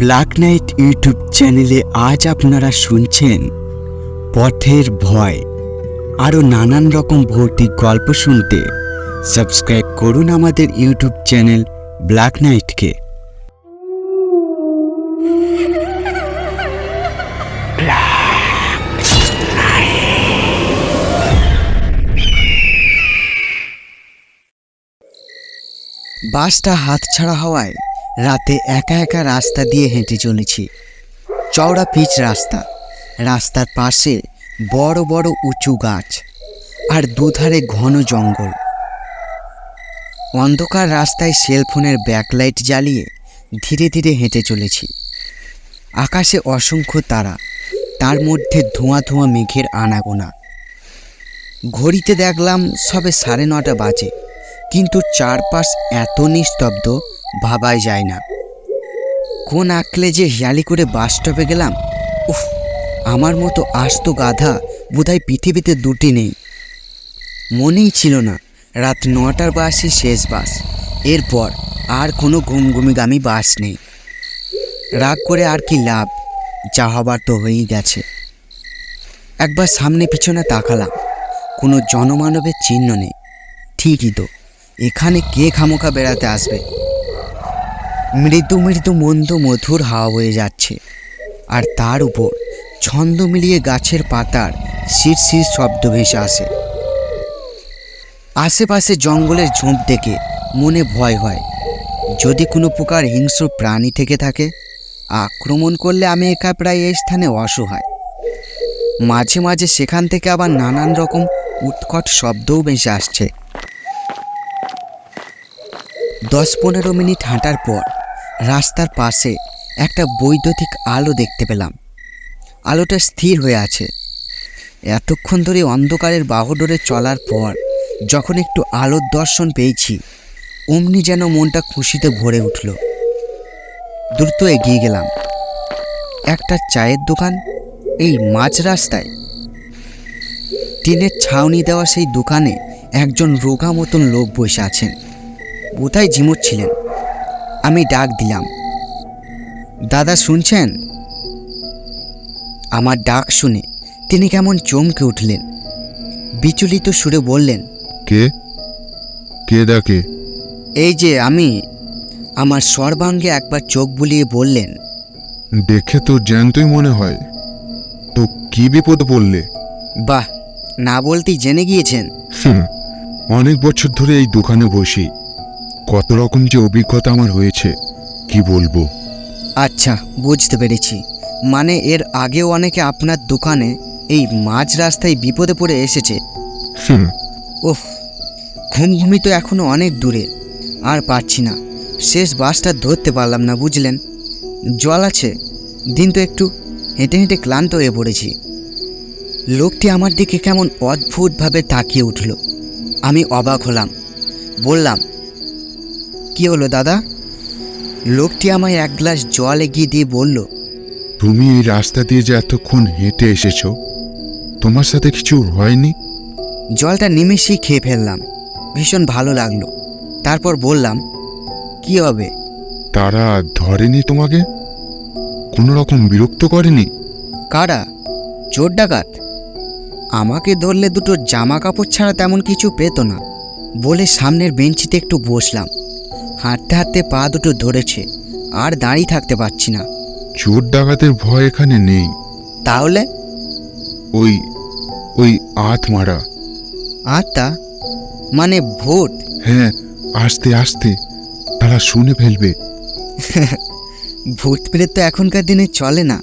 Black night YouTube চ্যানেলে আজ আপনারা শুনছেন পথের ভয়। আরও নানান রকম ভৌতিক গল্প শুনতে সাবস্ক্রাইব করুন আমাদের ইউটিউব চ্যানেল ব্ল্যাক নাইটকে। বাসটা হাতছাড়া হওয়ায় রাতে একা একা রাস্তা দিয়ে হেঁটে চলেছি। চওড়া পিচ রাস্তা, রাস্তার পাশে বড় বড় উঁচু গাছ আর দুধারে ঘন জঙ্গল। অন্ধকার রাস্তায় সেলফোনের ব্যাকলাইট জ্বালিয়ে ধীরে ধীরে হেঁটে চলেছি। আকাশে অসংখ্য তারা, তার মধ্যে ধোঁয়া ধোঁয়া মেঘের আনাগোনা। ঘড়িতে দেখলাম সবে 9:30 বাজে, কিন্তু চারপাশ এত নিস্তব্ধ ভাবাই যায় না। কোন আকলে যে হিয়ালি করে বাস স্টপে গেলাম। উফ, আমার মতো আস্ত গাধা বোধহয় পৃথিবীতে দুটি নেই। মনেই ছিল না রাত 9টার বাসই শেষ বাস, এরপর আর কোনো ঘুমঘুমিগামী বাস নেই। রাগ করে আর কি লাভ, যা হবার তো হয়েই গেছে। একবার সামনে পিছনে তাকালাম, কোনো জনমানবের চিহ্ন নেই। ঠিকই তো, এখানে কে খামোখা বেড়াতে আসবে। মৃদু মৃদু মন্দ মধুর হাওয়া বয়ে যাচ্ছে, আর তার উপর ছন্দ মিলিয়ে গাছের পাতার শিরশির শব্দ ভেসে আসে। আশেপাশে জঙ্গলের ঝোঁপ দেখে মনে ভয় হয়, যদি কোনো প্রকার হিংস্র প্রাণী থেকে থাকে, আক্রমণ করলে আমি একা প্রায় এই স্থানে অসহায়। মাঝে মাঝে সেখান থেকে আবার নানান রকম উৎকট শব্দও ভেসে আসছে। 10-15 মিনিট হাঁটার পর রাস্তার পাশে একটা বৈদ্যুতিক আলো দেখতে পেলাম। আলোটা স্থির হয়ে আছে। এতক্ষণ ধরে অন্ধকারের বাহুডোরে চলার পর যখন একটু আলোর দর্শন পেয়েছি, অমনি যেন মনটা খুশিতে ভরে উঠল। দ্রুত এগিয়ে গেলাম। একটা চায়ের দোকান এই মাঝ রাস্তায়। টিনের ছাউনি দেওয়া সেই দোকানে একজন রোগা মতন লোক বসে আছেন, বোধহয় ঝিমুচ্ছিলেন। আমি ডাক দিলাম, দাদা শুনছেন? আমার ডাক শুনে তিনি কেমন চমকে উঠলেন। বিচলিত সুরে বললেন, কে কে ডাকে? এই যে আমি। আমার সর্বাঙ্গে একবার চোখ বুলিয়ে বললেন, দেখে তো জ্যান্তই মনে হয়। তো কি বিপদ পড়লে? বাহ, না বলতেই জেনে গিয়েছেন। অনেক বছর ধরে এই দোকানে বসি, কত রকম যে অভিজ্ঞতা আমার হয়েছে কি বলবো। আচ্ছা, বুঝতে পেরেছি। মানে এর আগেও অনেকে আপনার দোকানে এই মাঝ রাস্তায় বিপদে পড়ে এসেছে। ওহ, ঘুমঘুমি তো এখনো অনেক দূরে, আর পাচ্ছি না। শেষ বাসটা ধরতে পারলাম না, বুঝলেন। জল আছে? দিন তো একটু, হেঁটে হেঁটে ক্লান্ত হয়ে পড়েছি। লোকটি আমার দিকে কেমন অদ্ভুতভাবে তাকিয়ে উঠল। আমি অবাক হলাম, বললাম, কি হলো দাদা? লোকটি আমায় এক গ্লাস জল এগিয়ে দিয়ে বলল, তুমি এই রাস্তা দিয়ে যে এতক্ষণ হেঁটে এসেছো, তোমার সাথে কিছু হয়নি? জলটা নিমেষেই খেয়ে ফেললাম, ভীষণ ভালো লাগলো। তারপর বললাম, কি হবে? তারা ধরেনি তোমাকে? কোনো রকম বিরক্ত করেনি? কারা? চোর ডাকাত? আমাকে ধরলে দুটো জামা কাপড় ছাড়া তেমন কিছু পেত না বলে সামনের বেঞ্চিতে একটু বসলাম। হাঁটতে হাঁটতে পা দুটো ধরেছে, আর দাঁড়িয়ে থাকতে পারছি না। চোর ডাকাতের ভয় এখানে নেই। তাহলে? ওই ওই আত্মারা। আত্মা? মানে ভূত? হ্যাঁ, আস্তে আস্তে, তারা শুনে ফেলবে। ভূত প্রেত তো এখনকার দিনে চলে না,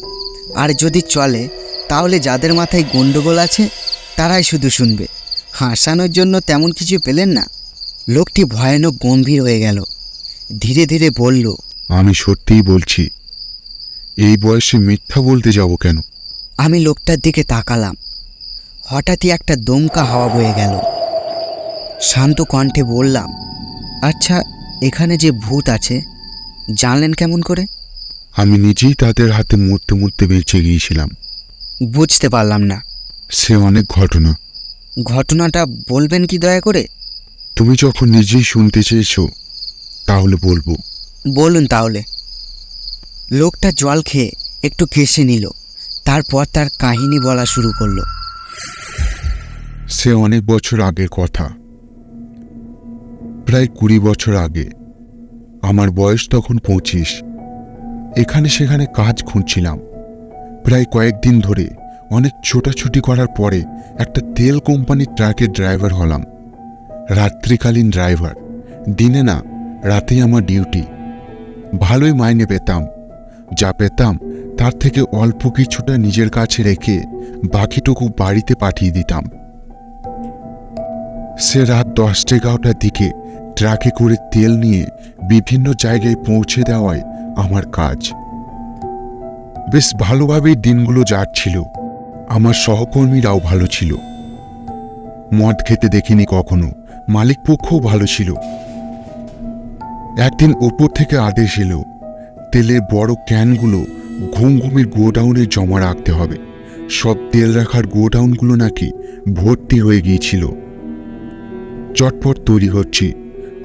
আর যদি চলে তাহলে যাদের মাথায় গন্ডগোল আছে তারাই শুধু শুনবে। হাসানোর জন্য তেমন কিছু পেলেন না। লোকটি ভয়ানক গম্ভীর হয়ে গেল, ধীরে ধীরে বলল, আমি সত্যিই বলছি, এই বয়সে মিথ্যা বলতে যাব কেন? আমি লোকটার দিকে তাকালাম। হঠাৎই একটা দমকা হাওয়া বয়ে গেল। শান্ত কণ্ঠে বললাম, আচ্ছা, এখানে যে ভূত আছে জানলেন কেমন করে? আমি নিজেই তাদের হাতে মরতে মরতে বেঁচে গিয়েছিলাম। বুঝতে পারলাম না। সে অনেক ঘটনা। ঘটনাটা বলবেন কি দয়া করে? তুমি যখন নিজেই শুনতে চেয়েছো তাহলে বলবো। বলুন তাহলে। লোকটা জল খেয়ে একটু কেশে নিল, তারপর তার কাহিনী বলা শুরু করলো। সে অনেক বছর আগের কথা, প্রায় 20 বছর আগে। আমার বয়স তখন 25। এখানে সেখানে কাজ খুঁজছিলাম। প্রায় কয়েকদিন ধরে অনেক ছোটাছুটি করার পরে একটা তেল কোম্পানির ট্রাকের ড্রাইভার হলাম। রাত্রিকালীন ড্রাইভার, দিনে না, রাতেই আমার ডিউটি। ভালোই মাইনে পেতাম। যা পেতাম তার থেকে অল্প কিছুটা নিজের কাছে রেখে বাকিটুকু বাড়িতে পাঠিয়ে দিতাম। সে রাত 10-11টার দিকে ট্রাকে করে তেল নিয়ে বিভিন্ন জায়গায় পৌঁছে দেওয়াই আমার কাজ। বেশ ভালোভাবেই দিনগুলো যাচ্ছিল। আমার সহকর্মীরাও ভালো ছিল। মদ খেতে দেখিনি কখনো, মালিক পক্ষও ভালো ছিল। একদিন ওপর থেকে আদেশ এলো, তেলের বড় ক্যানগুলো ঘুমঘুমির গোডাউনে জমা রাখতে হবে। সব তেল রাখার গোডাউনগুলো নাকি ভর্তি হয়ে গিয়েছিল। চটপট তৈরি হচ্ছি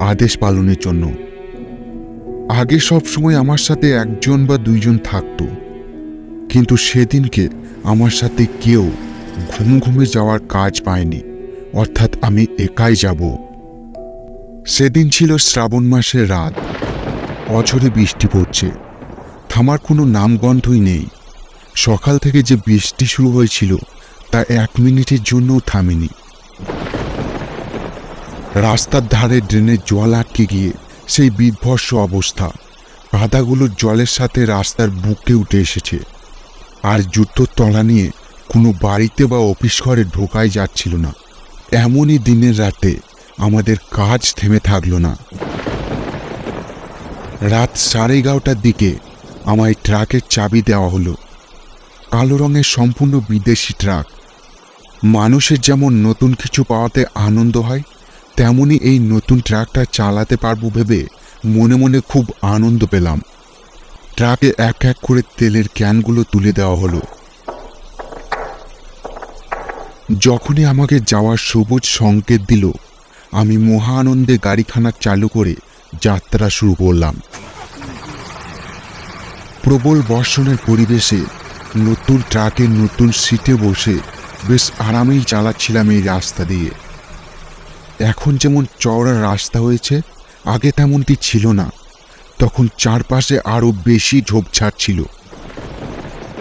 আদেশ পালনের জন্য। আগে সব সময় আমার সাথে একজন বা দুইজন থাকতো, কিন্তু সেদিনকে আমার সাথে কেউ ঘুমঘুমে যাওয়ার কাজ পায়নি, অর্থাৎ আমি একাই যাব। সেদিন ছিল শ্রাবণ মাসের রাত। অঝরে বৃষ্টি পড়ছে, থামার কোনো নামগন্ধই নেই। সকাল থেকে যে বৃষ্টি শুরু হয়েছিল তা 1 মিনিটের জন্যও থামেনি। রাস্তার ধারে ড্রেনের জল আটকে গিয়ে সেই বিধ্বস্ত অবস্থা। কাদাগুলো জলের সাথে রাস্তার বুকে উঠে এসেছে। আর জুতোর তলা নিয়ে কোনো বাড়িতে বা অফিস ঘরে ঢোকাই যাচ্ছিল না। এমনই দিনের রাতে আমাদের কাজ থেমে থাকলো না। রাত 11:30টার দিকে আমায় ট্রাকের চাবি দেওয়া হলো। কালো রঙের সম্পূর্ণ বিদেশি ট্রাক। মানুষের যেমন নতুন কিছু পাওয়াতে আনন্দ হয়, তেমনি এই নতুন ট্রাকটা চালাতে পারবো ভেবে মনে মনে খুব আনন্দ পেলাম। ট্রাকে এক এক করে তেলের ক্যানগুলো তুলে দেওয়া হলো। যখনই আমাকে যাওয়ার সবুজ সংকেত দিল, আমি মহা আনন্দে গাড়িখানা চালু করে যাত্রা শুরু করলাম। প্রবল বর্ষণের পরিবেশে নতুন ট্রাকের নতুন সিটে বসে বেশ আরামেই চালাচ্ছিলাম এই রাস্তা দিয়ে। এখন যেমন চওড়া রাস্তা হয়েছে, আগে তেমনটি ছিল না। তখন চারপাশে আরো বেশি ঝোপঝাড় ছিল।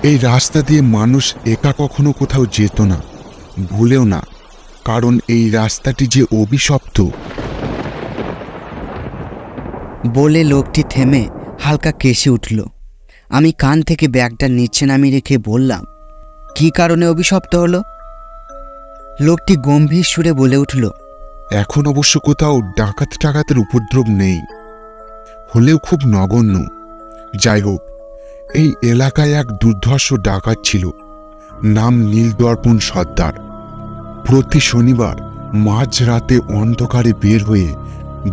এই রাস্তা দিয়ে মানুষ একা কখনো কোথাও যেত না, ভুলেও না, কারণ এই রাস্তাটি যে অভিশপ্ত। বলে লোকটি থেমে হালকা কেশে উঠল। আমি কান থেকে ব্যাগটা নিচে নামিয়ে রেখে বললাম, কি কারণে অভিশপ্ত হলো? লোকটি গম্ভীর সুরে বলে উঠল, এখন অবশ্য কোথাও ডাকাত টাকাতের উপদ্রব নেই, হলেও খুব নগণ্য। যাই হোক, এই এলাকায় এক দুর্ধর্ষ ডাকাত ছিল, নাম নীলদর্পণ সর্দার। প্রতি শনিবার মাঝরাতে অন্ধকারে বের হয়ে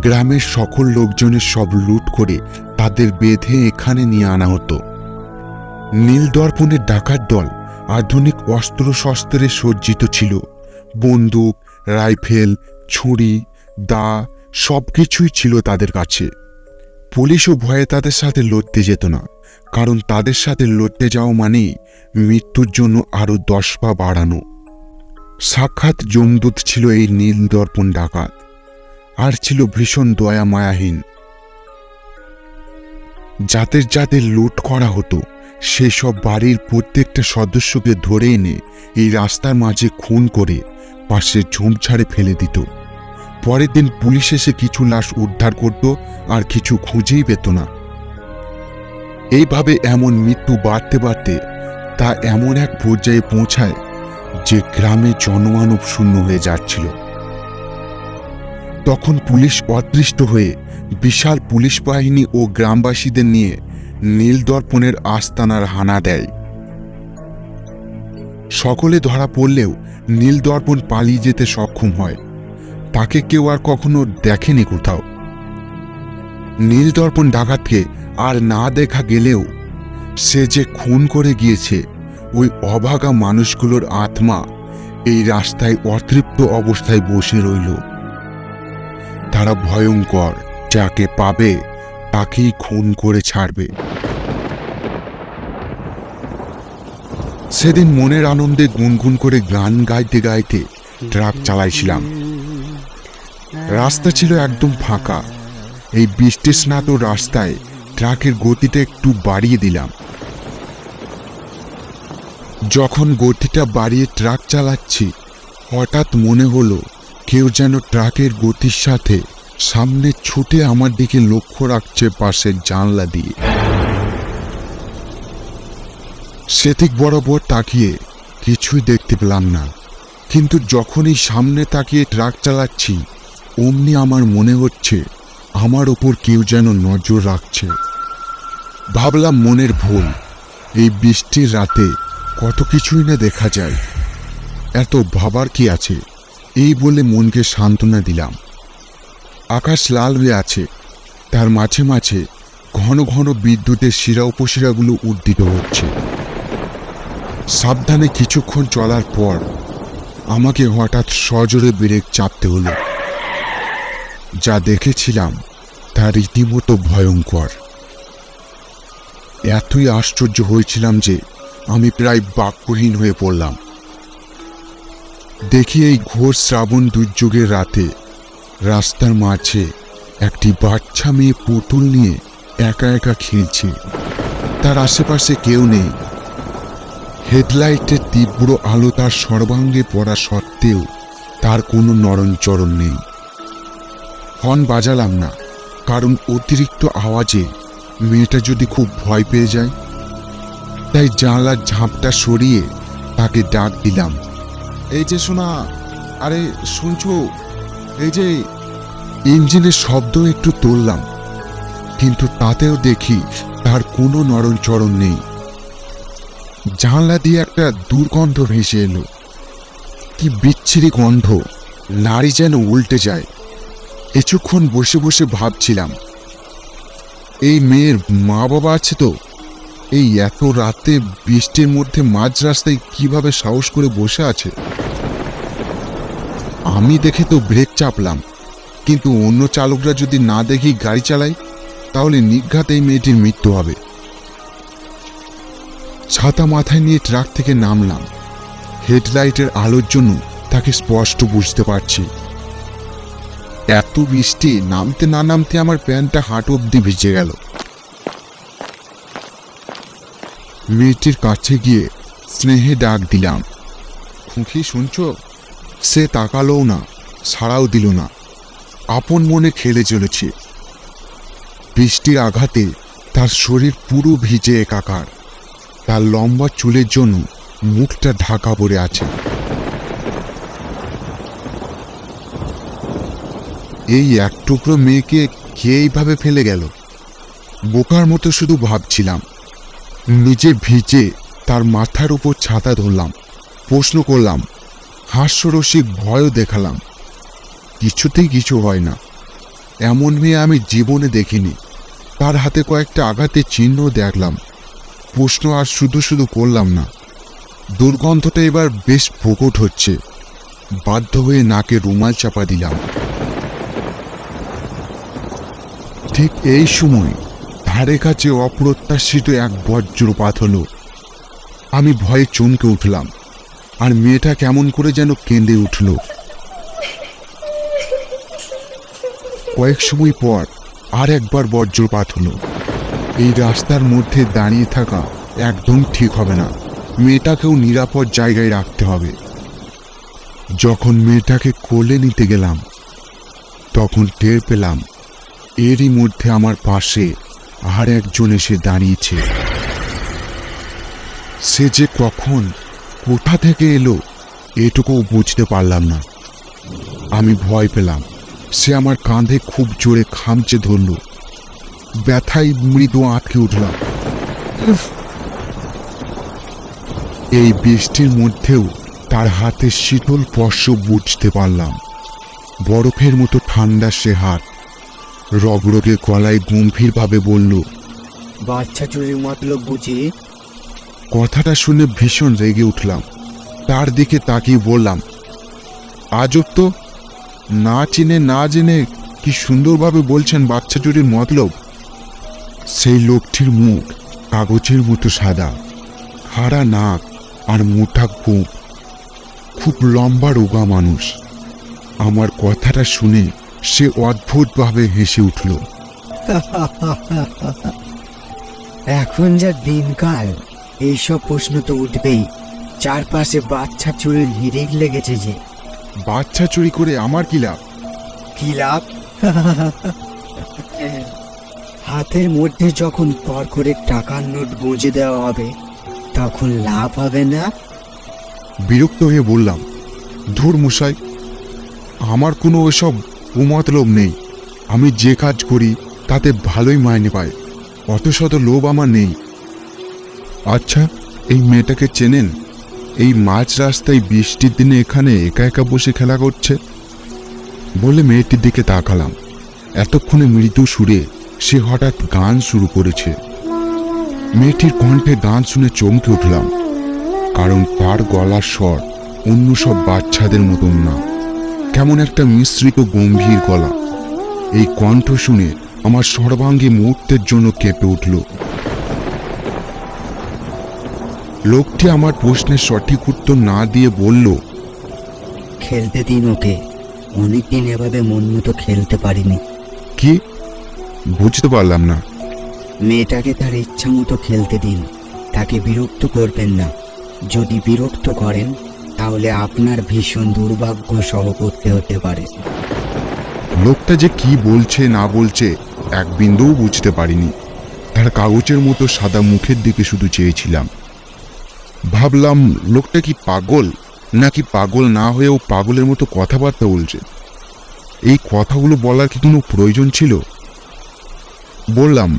গ্রামের সকল লোকজনের সব লুট করে তাদের বেঁধে এখানে নিয়ে আনা হতো। নীলদর্পণের ডাকাত দল আধুনিক অস্ত্রশস্ত্রে সজ্জিত ছিল। বন্দুক, রাইফেল, ছুরি, দা সবকিছুই ছিল তাদের কাছে। পুলিশও ভয়ে তাদের সাথে লড়তে যেত না, কারণ তাদের সাথে লড়তে যাওয়া মানেই মৃত্যুর জন্য আরো 10 পা বাড়ানো। সাক্ষাৎ যমদূত ছিল এই নীলদর্পণ ডাকাত, আর ছিল ভীষণ দয়া মায়াহীন। যাদের যাদের লুট করা হতো সেই সব বাড়ির প্রত্যেকটা সদস্যকে ধরে এনে এই রাস্তার মাঝে খুন করে পাশে ঝোপঝাড়ে ফেলে দিত। পরের দিন পুলিশ এসে কিছু লাশ উদ্ধার করত, আর কিছু খুঁজেই পেত না। এইভাবে এমন মৃত্যু বাড়তে বাড়তে তা এমন এক পর্যায়ে পৌঁছায় যে গ্রামে জনমানব শূন্য হয়ে যাচ্ছিল। তখন পুলিশ অদৃষ্ট হয়ে বিশাল পুলিশ বাহিনী ও গ্রামবাসীদের নিয়ে নীলদর্পণের আস্তানার হানা দেয়। সকলে ধরা পড়লেও নীলদর্পণ পালিয়ে যেতে সক্ষম হয়। তাকে কেউ আর কখনো দেখেনি কোথাও। নীলদর্পণ ডাকাতকে আর না দেখা গেলেও সে যে খুন করে গিয়েছে, ওই অভাগা মানুষগুলোর আত্মা এই রাস্তায় অতৃপ্ত অবস্থায় বসে রইল। তারা ভয়ঙ্কর, যাকে পাবে তাকেই খুন করে ছাড়বে। সেদিন মনের আনন্দে গুনগুন করে গান গাইতে গাইতে ট্রাক চালাইছিলাম। রাস্তা ছিল একদম ফাঁকা। এই বৃষ্টি স্নাত রাস্তায় ট্রাকের গতিটা একটু বাড়িয়ে দিলাম। যখন গতিটা বাড়িয়ে ট্রাক চালাচ্ছি, হঠাৎ মনে হলো কেউ যেন ট্রাকের গতির সাথে সামনে ছুটে আমার দিকে লক্ষ্য রাখছে পাশের জানলা দিয়ে। সেদিক বরাবর তাকিয়ে কিছুই দেখতে পেলাম না, কিন্তু যখনই সামনে তাকিয়ে ট্রাক চালাচ্ছি অমনি আমার মনে হচ্ছে আমার ওপর কেউ যেন নজর রাখছে। ভাবলাম মনের ভুল, এই বৃষ্টির রাতে কত কিছুই না দেখা যায়, এত ভাবার কি আছে, এই বলে মনকে সান্ত্বনা দিলাম। আকাশ লাল হয়ে আছে, তার মাঝে মাঝে ঘন ঘন বিদ্যুতের শিরা উপশিরাগুলো উদ্দীত হচ্ছে। সাবধানে কিছুক্ষণ চলার পর আমাকে হঠাৎ সজোরে ব্রেক চাপতে হলো। যা দেখেছিলাম তা রীতিমতো ভয়ঙ্কর। এতই আশ্চর্য হয়েছিলাম যে আমি প্রায় বাক্যহীন হয়ে পড়লাম। দেখি এই ঘোর শ্রাবণ দুর্যোগের রাতে রাস্তার মাঝে একটি বাচ্চা মেয়ে পুতুল নিয়ে একা একা খেলছে। তার আশেপাশে কেউ নেই। হেডলাইটের তীব্র আলো তার সর্বাঙ্গে পড়া সত্ত্বেও তার কোনো নড়নচড়ন নেই। হর্ন বাজালাম না, কারণ অতিরিক্ত আওয়াজে মেয়েটা যদি খুব ভয় পেয়ে যায়। তাই জানলার ঝাঁপটা সরিয়ে তাকে ডাক দিলাম, এই যে শোনা, আরে শুনছো? এই যে। ইঞ্জিনের শব্দ একটু তুললাম, কিন্তু তাতেও দেখি তার কোনো নড়নচড়ন নেই। জানলা দিয়ে একটা দুর্গন্ধ ভেসে এলো। কি বিচ্ছিরি গন্ধ, নাড়ি যেন উল্টে যায়। কিছুক্ষণ বসে বসে ভাবছিলাম, এই মেয়ের মা বাবা আছে তো? এই এত রাতে বৃষ্টির মধ্যে মাঝ রাস্তায় কিভাবে সাহস করে বসে আছে? আমি দেখে তো ব্রেক চাপলাম, কিন্তু অন্য চালকরা যদি না দেখি গাড়ি চালায় তাহলে নির্ঘাত এই মেয়েটির মৃত্যু হবে। ছাতা মাথায় নিয়ে ট্রাক থেকে নামলাম। হেডলাইটের আলোর জন্য তাকে স্পষ্ট বুঝতে পারছি। এত বৃষ্টি, নামতে না নামতে আমার প্যান্টটা হাঁটু অব্দি ভিজে গেল। মেয়েটির কাছে গিয়ে স্নেহে ডাক দিলাম, খুঁকি শুনছো? সে তাকালোও না, সাড়াও দিল না, আপন মনে খেলে চলেছে। বৃষ্টির আঘাতে তার শরীর পুরো ভিজে একাকার। তার লম্বা চুলের জন্য মুখটা ঢাকা পড়ে আছে। এই এক টুকরো মেয়েকে কে এইভাবে ফেলে গেল? বোকার মতো শুধু ভাবছিলাম। নিজে ভিজে তার মাথার উপর ছাতা ধরলাম, প্রশ্ন করলাম, হাস্যরসিক ভয়ও দেখালাম। কিছুতেই কিছু হয় না। এমন মেয়ে আমি জীবনে দেখিনি। তার হাতে কয়েকটা আঘাতের চিহ্ন দেখলাম। প্রশ্ন আর শুধু শুধু করলাম না। দুর্গন্ধটা এবার বেশ প্রকট হচ্ছে। বাধ্য হয়ে নাকে রুমাল চাপা দিলাম। ঠিক এই সময় ধারে কাছে অপ্রত্যাশিত এক বজ্রপাত হলো। আমি ভয়ে চমকে উঠলাম, আর মেয়েটা কেমন করে যেন কেঁদে উঠল। কয়েক সময় পর আর একবার বজ্রপাত হলো। এই রাস্তার মধ্যে দাঁড়িয়ে থাকা একদম ঠিক হবে না। মেয়েটাকেও নিরাপদ জায়গায় রাখতে হবে। যখন মেয়েটাকে কোলে নিতে গেলাম তখন টের পেলাম এরই মধ্যে আমার পাশে আর একজন এসে দাঁড়িয়েছে। সে যে কখন কোথা থেকে এলো এটুকুও বুঝতে পারলাম না। আমি ভয় পেলাম। সে আমার কাঁধে খুব জোরে খামচে ধরল। ব্যথায় মৃদু আটকে উঠলাম। এই বৃষ্টির মধ্যেও তার হাতে শীতল স্পর্শ বুঝতে পারলাম। বরফের মতো ঠান্ডা সে হাত। রগরগে গলায় গম্ভীরভাবে বলল, বাচ্চা চুরির মতলব বুঝি? কথাটা শুনে ভীষণ রেগে উঠলাম। তার দিকে তাকিয়ে বললাম, আজব তো, না চিনে না জেনে কি সুন্দরভাবে বলছেন বাচ্চা চুরির মতলব। সেই লোকটির মুখ কাগজের মতো সাদা, খাড়া নাক, আর মোটা গোঁফ, খুব লম্বা রোগা মানুষ। আমার কথাটা শুনে সে অদ্ভুতভাবে হেসে উঠল। এখন যা দিনকাল, এইসব প্রশ্ন তো উঠবেই। চারপাশে বাচ্চা চুরির হিড়িক লেগেছে যে। বাচ্চা চুরি করে আমার কি লাভ? কি লাভ? হাতের মধ্যে যখন পর করে টাকার নোট গুঁজে দেওয়া হবে, তখন লাভ হবে না? বিরক্ত হয়ে বললাম, ধুর মশাই, আমার কোনো এসব কুমতলব নেই। আমি যে কাজ করি তাতে ভালোই মাইনে পাই, অত শত লোভ আমার নেই। আচ্ছা, এই মেয়েটাকে চেনেন? এই মাঝ রাস্তায় বৃষ্টির দিনে এখানে একা একা বসে খেলা করছে। বলে মেয়েটির দিকে তাকালাম। এতক্ষণে মৃদু সুরে সে হঠাৎ গান শুরু করেছে। মেয়েটির কণ্ঠে গান শুনে চমকে উঠলাম, কারণ তার গলার স্বর অন্য সব বাচ্চাদের মতন না, কেমন একটা মিশ্রিত গম্ভীর গলা। এই কণ্ঠ শুনে আমার সর্বাঙ্গে মুহূর্তের জন্য কেঁপে উঠল। লোকটি আমার প্রশ্নের সঠিক উত্তর না দিয়ে বলল, খেলতে দিন ওকে, অনেকদিন এভাবে মন মতো খেলতে পারিনি। কি? বুঝতে পারলাম না। মেয়েটাকে তার ইচ্ছা মতো খেলতে দিন, তাকে বিরক্ত করবেন না। যদি বিরক্ত করেন তাহলে আপনার ভীষণ দুর্ভাগ্য সহ করতে হতে পারে। লোকটা যে কি বলছে না বলছে এক বিন্দুও বুঝতে পারিনি। তার কাগজের মতো সাদা মুখের দিকে শুধু চেয়েছিলাম। ভাবলাম, লোকটা কি পাগল, নাকি পাগল না হয়েও পাগলের মতো কথাবার্তা বলছে। এই কথাগুলো বলার কি কোনো প্রয়োজন ছিল? বললাম,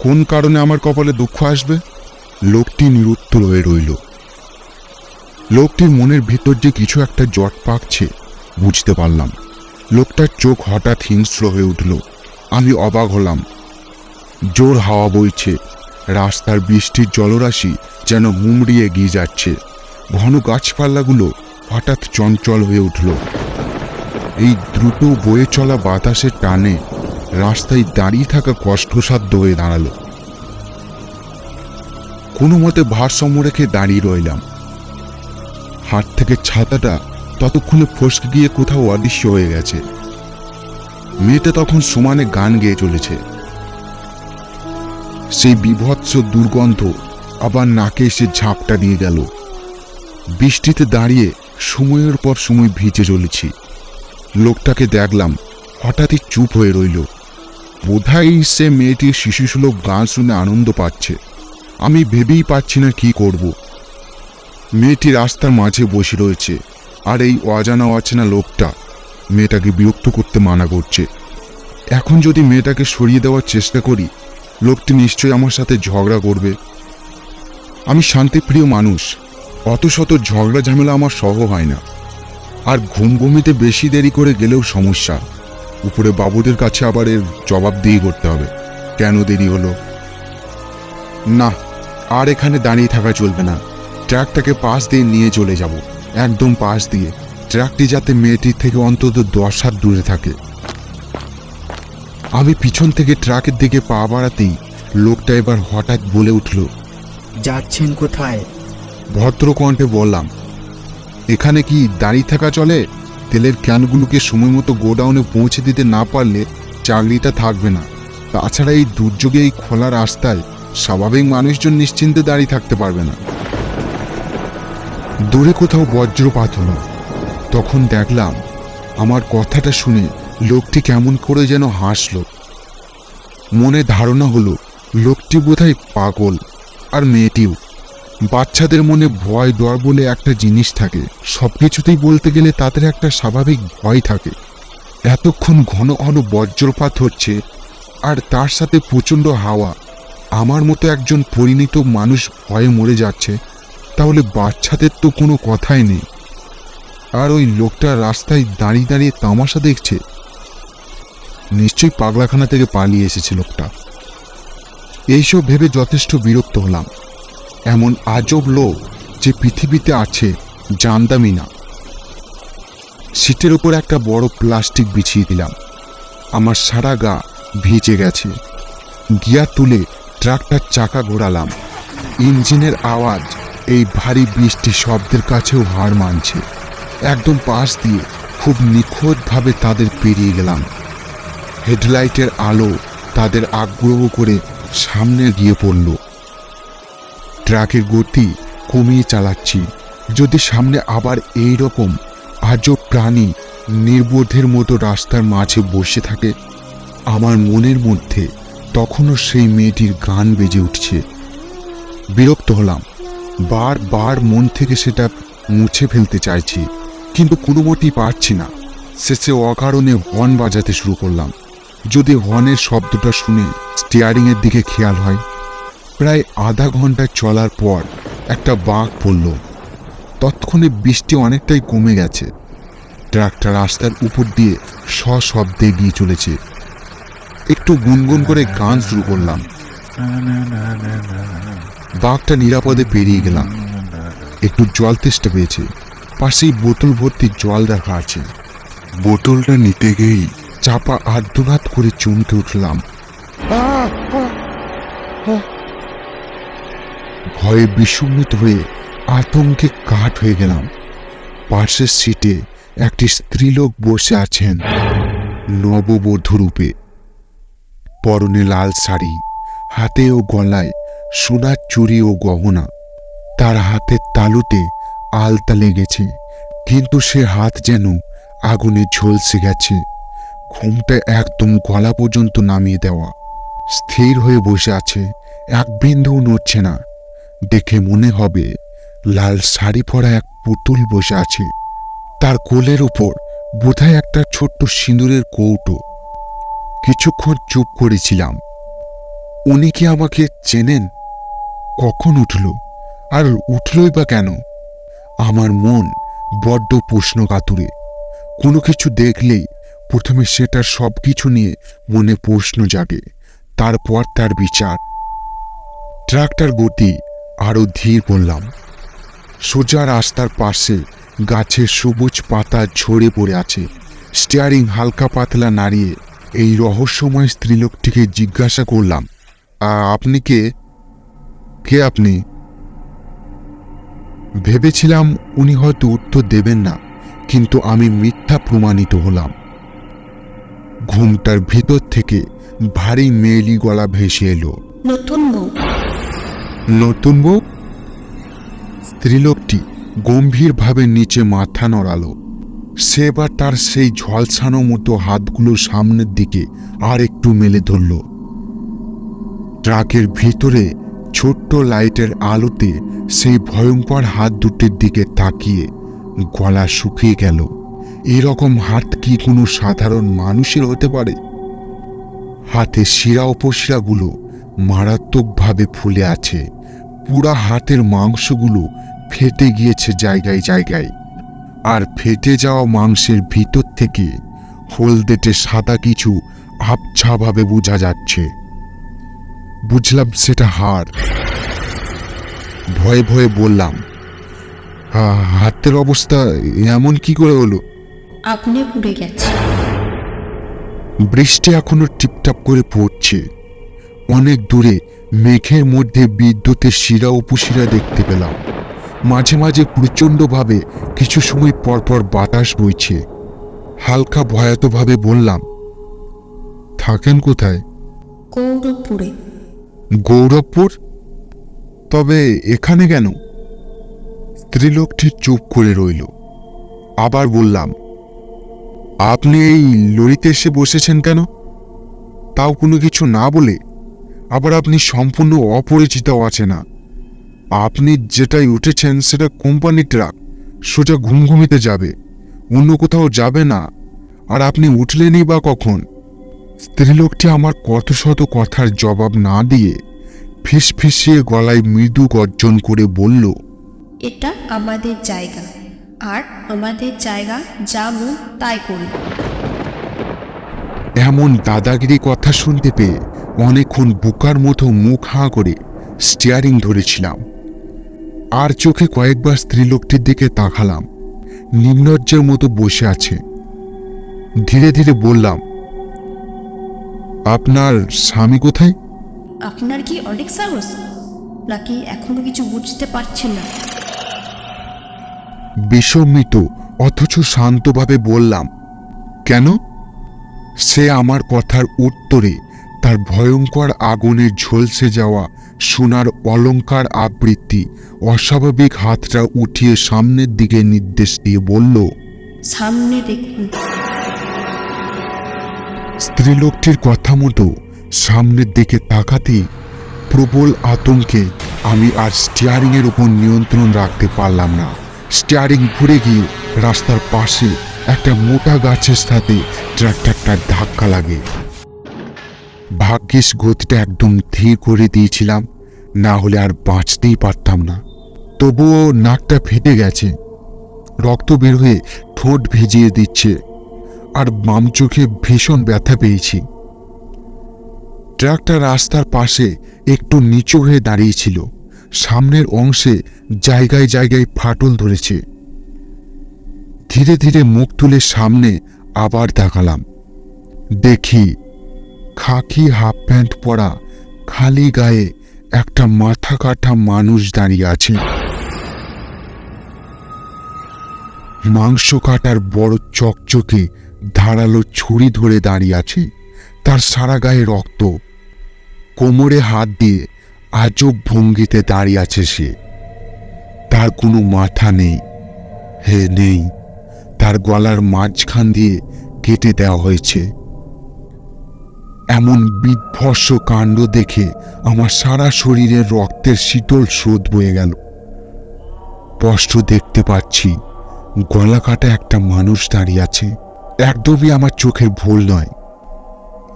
কোন কারণে আমার কপালে দুঃখ আসবে? লোকটি নিরুত্তর হয়ে রইল। লোকটির মনের ভিতর যে কিছু একটা জট পাকছে বুঝতে পারলাম। লোকটার চোখ হঠাৎ হিংস্র হয়ে উঠল। আমি অবাক হলাম। জোর হাওয়া বইছে, রাস্তার বৃষ্টির জলরাশি যেন হুমড়িয়ে এগিয়ে যাচ্ছে। ঘন গাছপালাগুলো হঠাৎ চঞ্চল হয়ে উঠল। এই দ্রুত বয়ে চলা বাতাসের টানে রাস্তায় দাঁড়িয়ে থাকা কষ্টসাধ্য হয়ে দাঁড়ালো। কোনো মতে ভারসাম্য রেখে দাঁড়িয়ে রইলাম। হাত থেকে ছাতাটা ততক্ষণে ফসকে গিয়ে কোথাও অদৃশ্য হয়ে গেছে। মেয়েটা তখন সমানে গান গেয়ে চলেছে। সেই বীভৎস দুর্গন্ধ আবার নাকে এসে ঝাপটা দিয়ে গেল। বৃষ্টিতে দাঁড়িয়ে সময়ের পর সময় ভিজে চলেছি। লোকটাকে দেখলাম হঠাৎই চুপ হয়ে রইল। বোধহয় সে মেয়েটির শিশুসুলভ গান শুনে আনন্দ পাচ্ছে। আমি ভেবেই পাচ্ছি না কি করব। মেয়েটি রাস্তার মাঝে বসে রয়েছে, আর এই অজানা অচেনা লোকটা মেয়েটাকে বিরক্ত করতে মানা করছে। এখন যদি মেয়েটাকে সরিয়ে দেওয়ার চেষ্টা করি, লোকটি নিশ্চয়ই আমার সাথে ঝগড়া করবে। আমি শান্তিপ্রিয় মানুষ, অত শত ঝগড়া ঝামেলা আমার সহ হয় না। আর ঘুমঘুমিতে বেশি দেরি করে গেলেও সমস্যা। উপরে বাবুদের কাছে আবার এর জবাবদিহি করতে হবে, কেন দেরি হলো। না, আর এখানে দাঁড়িয়ে থাকা চলবে না। ট্রাকটাকে পাশ দিয়ে নিয়ে চলে যাব, একদম পাশ দিয়ে। ট্রাকটি যাতে মেয়েটির থেকে অন্তত 10 হাত দূরে থাকে। আমি পিছন থেকে ট্রাকের দিকে পা বাড়াতেই লোকটা এবার হঠাৎ বলে উঠল, যাচ্ছেন কোথায়? ভদ্রকণ্ঠে বললাম, এখানে কি দাঁড়িয়ে থাকা চলে? তেলের ক্যানগুলোকে সময় মতো গোডাউনে পৌঁছে দিতে না পারলে চাকরিটা থাকবে না। তাছাড়া এই দুর্যোগে এই খোলা রাস্তায় স্বাভাবিক মানুষজন নিশ্চিন্তে দাঁড়িয়ে থাকতে পারবে না। দূরে কোথাও বজ্রপাত হলো। তখন দেখলাম আমার কথাটা শুনে লোকটি কেমন করে যেন হাসল। মনে ধারণা হলো লোকটি বোধহয় পাগল, আর মেয়েটিও। বাচ্চাদের মনে ভয় ডর বলে একটা জিনিস থাকে, সবকিছুতেই বলতে গেলে তাদের একটা স্বাভাবিক ভয় থাকে। এতক্ষণ ঘন ঘন বজ্রপাত হচ্ছে, আর তার সাথে প্রচণ্ড হাওয়া। আমার মতো একজন পরিণত মানুষ ভয়ে মরে যাচ্ছে, তাহলে বাচ্চাদের তো কোনো কথাই নেই। আর ওই লোকটা রাস্তায় দাঁড়িয়ে দাঁড়িয়ে তামাশা দেখছে। নিশ্চয়ই পাগলাখানা থেকে পালিয়ে এসেছে লোকটা। এইসব ভেবে যথেষ্ট বিরক্ত হলাম। এমন আজব লোক যে পৃথিবীতে আছে জানতামই না। সিটের উপর একটা বড় প্লাস্টিক বিছিয়ে দিলাম। আমার সারা গা ভিজে গেছে। গিয়ার তুলে ট্রাকটার চাকা ঘোরালাম। ইঞ্জিনের আওয়াজ এই ভারী বৃষ্টি শব্দের কাছেও হার মানছে। একদম পাশ দিয়ে খুব নিখুঁতভাবে তাদের পেরিয়ে গেলাম। হেডলাইটের আলো তাদের আগ্রহ করে সামনে গিয়ে পড়ল। ট্রাকের গতি কমিয়ে চালাচ্ছি, যদি সামনে আবার এই রকম আজব প্রাণী নির্বোধের মতো রাস্তার মাঝে বসে থাকে। আমার মনের মধ্যে তখনও সেই মেয়েটির গান বেজে উঠছে। বিরক্ত হলাম, বারবার মন থেকে সেটা মুছে ফেলতে চাইছি, কিন্তু কোনো মতেই পারছি না। শেষে অকারণে হর্ন বাজাতে শুরু করলাম। যদি হর্নের শব্দটা শুনে স্টিয়ারিংয়ের দিকে খেয়াল হয়। প্রায় আধা ঘন্টা চলার পর একটা বাঁক পড়ল। তৎক্ষণে বৃষ্টি অনেকটাই কমে গেছে। ট্রাকটা রাস্তার উপর দিয়ে সশব্দে গিয়ে চলেছে। একটু গুনগুন করে গান শুরু করলাম। বাঁকটা নিরাপদে পেরিয়ে গেলাম। একটু জল তেষ্টা পেয়েছে, পাশেই বোতল ভর্তি জল রাখা আছে। বোতলটা নিতে গিয়েই চাপা আর্তনাদ করে চমকে উঠলাম। ভয়ে বিস্মিত হয়ে আতঙ্কে কাঠ হয়ে গেলাম। পাশের সিটে একটি স্ত্রীলোক বসে আছেন, নববধূ রূপে। পরনে লাল শাড়ি, হাতে ও গলায় সোনার চুড়ি ও গহনা। তার হাতের তালুতে আলতা লেগেছে, কিন্তু সে হাত যেন আগুনে ঝলসে গেছে। ঘুমটা একদম গলা পর্যন্ত নামিয়ে দেওয়া। স্থির হয়ে বসে আছে, এক বিন্দুও নড়ছে না। দেখে মনে হবে লাল শাড়ি পরা এক পুতুল বসে আছে। তার কোলের উপর বোধহয় একটা ছোট্ট সিঁদুরের কৌটো। কিছুক্ষণ চুপ করেছিলাম। উনি কি আমাকে চেনেন? কখন উঠল, আর উঠলই বা কেন? আমার মন বড্ড প্রশ্ন কাতুরে। কোনো কিছু দেখলেই প্রথমে সেটার সব কিছু নিয়ে মনে প্রশ্ন জাগে, তারপর তার বিচার। ট্রাকটার গতি আরো ধীর করলাম। সোজা রাস্তার পাশে গাছের সবুজ পাতা ঝরে পড়ে আছে। স্টিয়ারিং হালকা পাতলা নাড়িয়ে এই রহস্যময় স্ত্রীলোকটিকে জিজ্ঞাসা করলাম, আপনি কে? কে আপনি? ভেবেছিলাম উনি হয়তো উত্তর দেবেন না, কিন্তু আমি মিথ্যা প্রমাণিত হলাম। ঘুমটার ভিতর থেকে ভারী মেয়েলি গলা ভেসে এলো, নতুন বউ। নতুন বউ? স্ত্রীলোকটি গম্ভীরভাবে নিচে মাথা নড়ালো। সে এবার তার সেই ঝলসানো মতো হাতগুলো সামনের দিকে আর একটু মেলে ধরল। ট্রাকের ভিতরে ছোট্ট লাইটের আলোতে সেই ভয়ঙ্কর হাত দুটির দিকে তাকিয়ে গলা শুকিয়ে গেল। এরকম হাত কি কোনো সাধারণ মানুষের হতে পারে? হাতের শিরা উপশিরাগুলো মারাত্মকভাবে ফুলে আছে। পুরা হাতের মাংসগুলো ফেটে গিয়েছে জায়গায় জায়গায়, আর ফেটে যাওয়া মাংসের ভিতর থেকে হলদেটে সাদা কিছু আবছাভাবে বোঝা যাচ্ছে। বুঝলাম সেটা হাড়। ভয়ে ভয়ে বললাম, হাতের অবস্থা এমন কি করে হলো? আপনি পুড়ে গেছে। বৃষ্টি এখনো টিপটাপ করে পড়ছে। অনেক দূরে মেঘের মধ্যে বিদ্যুতের শিরা উপশিরা দেখতে পেলাম। মাঝে মাঝে প্রচণ্ডভাবে কিছু সময় পরপর বাতাস বইছে। হালকা ভয়াতভাবে বললাম, থাকেন কোথায়? গৌরবপুরে। গৌরবপুর? তবে এখানে কেন? স্ত্রীলোকটি চুপ করে রইল। আবার বললাম, আপনি এই লরিতে এসে বসেছেন কেন? তাও কোনো কিছু না বলে। আবার আপনি সম্পূর্ণ অপরিচিত অচেনা। আপনি যেটাই উঠেছেন সেটা কোম্পানি ট্রাক, সোজা ঘুমঘুমিতে যাবে, অন্য কোথাও যাবে না। আর আপনি উঠলেনই বা কখন? স্ত্রীলোকটি আমার কত শত কথার জবাব না দিয়ে ফিসফিসিয়ে গলায় মৃদু গর্জন করে বলল, এটা আমাদের জায়গা, আর আমাদের জায়গা যা মন তাই করি। এমন দাদাগিরি কথা শুনতে পেয়ে অনেকক্ষণ বোকার মতো মুখ হাঁ করে স্টিয়ারিং ধরেছিলাম। আর চোখে কয়েকবার স্ত্রীলোকটির দিকে তাকালাম। নিম্নজ্জের মতো বসে আছে। ধীরে ধীরে বললাম, আপনার স্বামী কোথায়? আপনার কি অনেক সাহস! নাকি এখনো কিছু বুঝতে পারছেন না? বিস্মিত অথচ শান্তভাবে বললাম, কেন? সে আমার কথার উত্তরে তার ভয়ঙ্কর আগুনে ঝলসে যাওয়া সোনার অলংকার আবৃত্তি অস্বাভাবিক হাতটা উঠিয়ে সামনের দিকে নির্দেশ দিয়ে বলল, সামনে দেখুন। স্ত্রীলোকটির কথা মতো সামনের দিকে তাকাতেই প্রবল আতঙ্কে আমি আর স্টিয়ারিংয়ের উপর নিয়ন্ত্রণ রাখতে পারলাম না। স্টিয়ারিং ঘুরে গিয়ে রাস্তার পাশে একটা মোটা গাছের সাথে ট্রাক্টরটা ধাক্কা লাগে। ভাগ্যিস গতিটা একদম ধীর করে দিয়েছিলাম, না হলে আর বাঁচতেই পারতাম না। তবুও নাকটা ফেটে গেছে, রক্ত বের হয়ে ঠোঁট ভিজিয়ে দিচ্ছে, আর বাম চোখে ভীষণ ব্যথা পেয়েছি। ট্রাকটা রাস্তার পাশে একটু নিচু হয়ে দাঁড়িয়েছিল, সামনের অংশে জায়গায় জায়গায় ফাটল ধরেছে। ধীরে ধীরে মুখ তুলে সামনে আবার তাকালাম। দেখি খাকি হাফ প্যান্ট পরা খালি গায়ে একটা মাথা কাটা মানুষ দাঁড়িয়ে আছে। মাংস কাটার বড় চকচকে ধারালো ছুরি ধরে দাঁড়িয়ে আছে। তার সারা গায়ে রক্ত, কোমরে হাত দিয়ে আজব ভঙ্গিতে দাঁড়িয়ে আছে সে। তার কোনো মাথা নেই, নেই। তার গলার মাঝখান দিয়ে কেটে দেওয়া হয়েছে। এমন বিধ্বস্ত কাণ্ড দেখে আমার সারা শরীরের রক্তের শীতল স্রোত বয়ে গেল। স্পষ্ট দেখতে পাচ্ছি গলা কাটা একটা মানুষ দাঁড়িয়ে আছে। একদমই আমার চোখের ভুল নয়।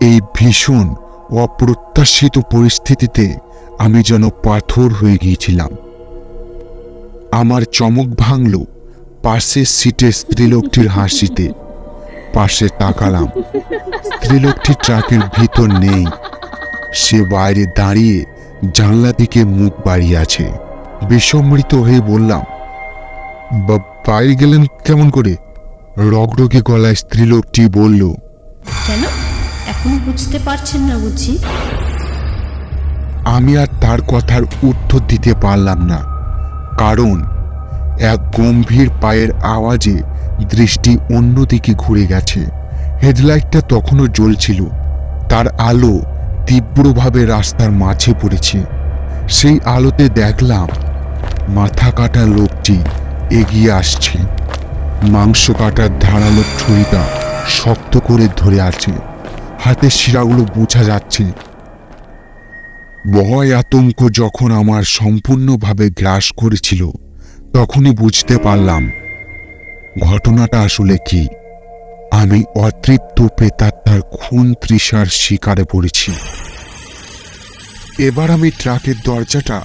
এই ভীষণ অপ্রত্যাশিত পরিস্থিতিতে আমি যেন পাথর হয়ে গিয়েছিলাম। আমার চমক ভাঙল পাশের সিটে স্ত্রীলোকটির হাসিতে। পাশে তাকালাম, স্ত্রীলোকটি ট্রাকের ভিতর নেই। সে বাইরে দাঁড়িয়ে জানলা দিকে মুখ বাড়িয়ে আছে। বিস্মৃত হয়ে বললাম, বাইরে গেলেন কেমন করে? রগরগে গলায় স্ত্রীলোকটি বলল, কেন এখনো বুঝতে পারছেন না বুঝি? আমি আর তার কথার উত্তর দিতে পারলাম না, কারণ এক গম্ভীর পায়ের আওয়াজে দৃষ্টি অন্যদিকে ঘুরে গেছে। হেডলাইটটা তখনও জ্বলছিল, তার আলো তীব্রভাবে রাস্তার মাঝে পড়েছে। সেই আলোতে দেখলাম মাথা কাটা লোকটি এগিয়ে আসছে। মাংস কাটার ধারালো ছুরিটা শক্ত করে ধরে আছে, হাতের শিরাগুলো বোঝা যাচ্ছে। ভয় আতঙ্ক যখন আমার সম্পূর্ণভাবে গ্রাস করেছিল, তখনই বুঝতে পারলাম ঘটনাটা আসলে কি। আমি অতৃপ্ত প্রেতাত্মার খুন তৃষার শিকারে পড়েছি। এবার আমি ট্রাকের দরজাটা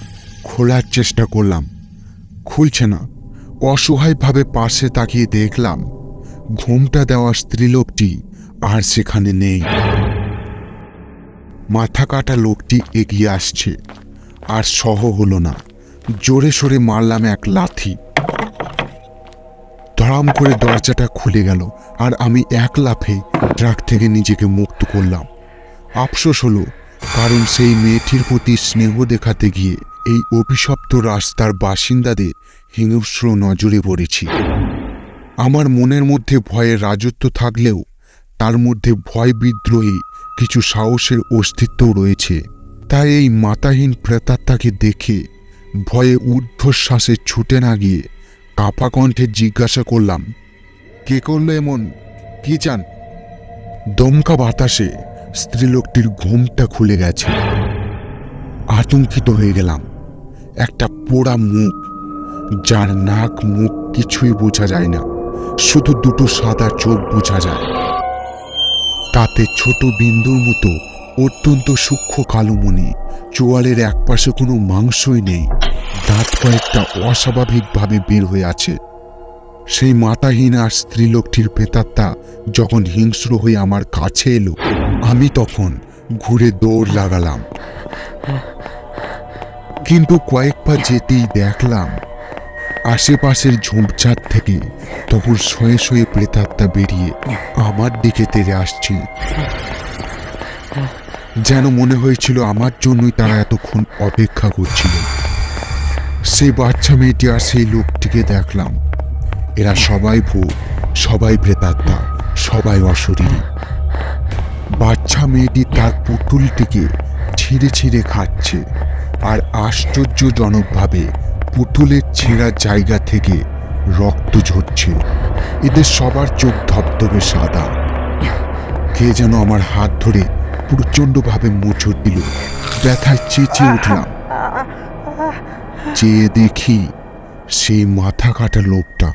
খোলার চেষ্টা করলাম, খুলছে না। অসহায়ভাবে পাশে তাকিয়ে দেখলাম ঘোমটা দেওয়া স্ত্রীলোকটি আর সেখানে নেই। মাথা কাটা লোকটি এগিয়ে আসছে, আর সহ হলো না। জোরে সোরে মারলাম এক লাথি। ধড়াম করে দরজাটা খুলে গেল, আর আমি এক লাফে ট্রাক থেকে নিজেকে মুক্ত করলাম। আফসোস হলো, কারণ সেই মেয়েটির প্রতি স্নেহ দেখাতে গিয়ে এই অভিশপ্ত রাস্তার বাসিন্দাদের হিংস্র নজরে পড়েছি। আমার মনের মধ্যে ভয়ের রাজত্ব থাকলেও তার মধ্যে ভয় বিদ্রোহী কিছু সাহসের অস্তিত্বও রয়েছে। তাই এই মাতাহীন প্রেতাত্মাকে দেখে ভয়ে ঊর্ধ্বশ্বাসে ছুটে না গিয়ে কাঁপা কণ্ঠে জিজ্ঞাসা করলাম, কে করলো এমন? কি চান? দমকা বাতাসে স্ত্রীলোকটির ঘুমটা খুলে গেছে। আতঙ্কিত হয়ে গেলাম। একটা পোড়া মুখ, যার নাক মুখ কিছুই বোঝা যায় না, শুধু দুটো সাদা চোখ বোঝা যায়। তাতে ছোট বিন্দুর মতো অত্যন্ত সূক্ষ্ম কালো মণি। চোয়ালের একপাশে কোনো মাংসই নেই, দাঁত কয়েকটা অস্বাভাবিকভাবে বের হয়ে আছে। সেই মাতাহীন আর স্ত্রীলোকটির প্রেতাত্মা যখন হিংস্র হয়ে আমার কাছে এলো, আমি তখন ঘুরে দৌড় লাগালাম। কিন্তু কয়েক পা যেতেই দেখলাম আশেপাশের ঝোপঝাড় থেকে তখন শয়ে শয়ে প্রেতাত্মা বেরিয়ে আমার দিকে তেড়ে আসছে। যেন মনে হয়েছিল আমার জন্যই তারা এতক্ষণ অপেক্ষা করছিল। সেই বাচ্চা মেয়েটি আর সেই লোকটিকে দেখলাম। এরা সবাই ভূত, সবাই প্রেতাত্মা, সবাই অশরীরী। বাচ্চা মেয়েটি তার পুতুলটিকে ছিঁড়ে ছিঁড়ে খাচ্ছে, আর আশ্চর্যজনকভাবে পুতুলের ছেঁড়া জায়গা থেকে রক্ত ঝরছে। এদের সবার চোখ ধবধবে সাদা। কে যেন আমার হাত ধরে প্রচণ্ডভাবে মোচড় দিল। ব্যথায় চেঁচিয়ে উঠলাম। চেয়ে দেখি সেই মাথা কাটা লোকটা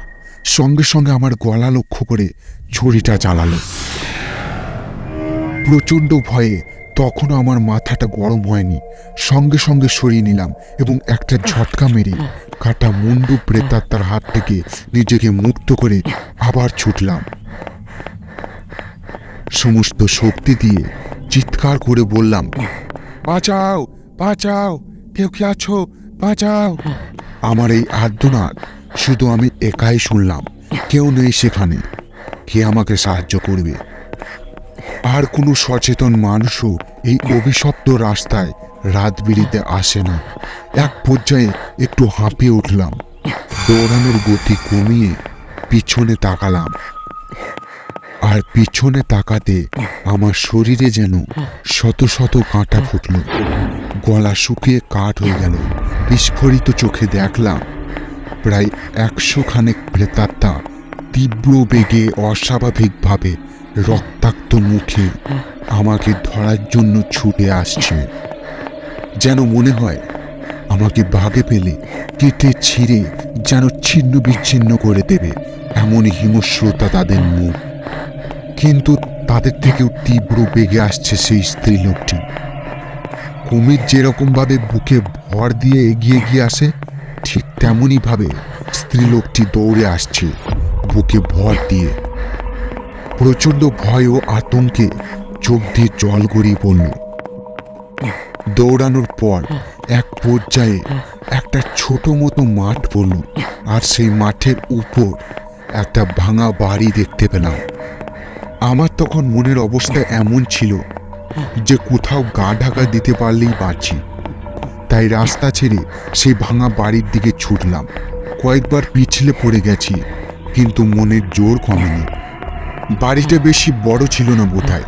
সঙ্গে সঙ্গে আমার গলা লক্ষ্য করে ছুরিটা চালালো। প্রচণ্ড ভয়ে তখনও আমার মাথাটা গরম হয়নি, সঙ্গে সঙ্গে সরিয়ে নিলাম এবং একটা ঝটকা মেরে কাটা মুন্ডু প্রেতাত্মার হাত থেকে নিজেকে মুক্ত করে আবার ছুটলাম। সমস্ত শক্তি দিয়ে চিৎকার করে বললাম, বাঁচাও, বাঁচাও, কেউ কি আছো, বাঁচাও। আমার এই আর্তনাদ শুধু আমি একাই শুনলাম, কেউ নেই সেখানে। কে আমাকে সাহায্য করবে? আর কোনো সচেতন মানুষও এই অভিশপ্ত রাস্তায় রাত বিরিতে আসে না। এক পর্যায়ে একটু হাঁপিয়ে উঠলাম। দৌড়ানোর গতি কমিয়ে পিছনে তাকালাম, আর পিছনে তাকাতে আমার শরীরে যেন শত শত কাঁটা ফুটল। গলা শুকিয়ে কাঠ হয়ে গেল। বিস্ফোরিত চোখে দেখলাম প্রায় 100 খানেক প্রেতাত্মা তীব্র বেগে অস্বাভাবিকভাবে রক্তাক্ত মুখে আমাকে ধরার জন্য ছুটে আসছে। যেন মনে হয় আমাকে বাগে পেলে কেটে ছিঁড়ে যেন ছিন্ন বিচ্ছিন্ন করে দেবে, এমন হিংস্রতা তাদের মুখ। কিন্তু তাদের থেকেও তীব্র বেগে আসছে সেই স্ত্রীলোকটি। কুমির যেরকমভাবে বুকে ভর দিয়ে এগিয়ে গিয়ে আসে, ঠিক তেমনই ভাবে স্ত্রীলোকটি দৌড়ে আসছে বুকে ভর দিয়ে। প্রচণ্ড ভয় ও আতঙ্কে চোখ দিয়ে জল গড়িয়ে পড়ল। দৌড়ানোর পর এক পর্যায়ে একটা ছোট মতো মাঠ পড়ল, আর সেই মাঠের উপর একটা ভাঙা বাড়ি দেখতে পেলাম। আমার তখন মনের অবস্থা এমন ছিল যে কোথাও গা ঢাকা দিতে পারলেই বাঁচি। তাই রাস্তা ছেড়ে সেই ভাঙা বাড়ির দিকে ছুটলাম। কয়েকবার পিছলে পড়ে গেছি, কিন্তু মনের জোর কমেনি। বাড়িটা বেশি বড় ছিল না বোধহয়।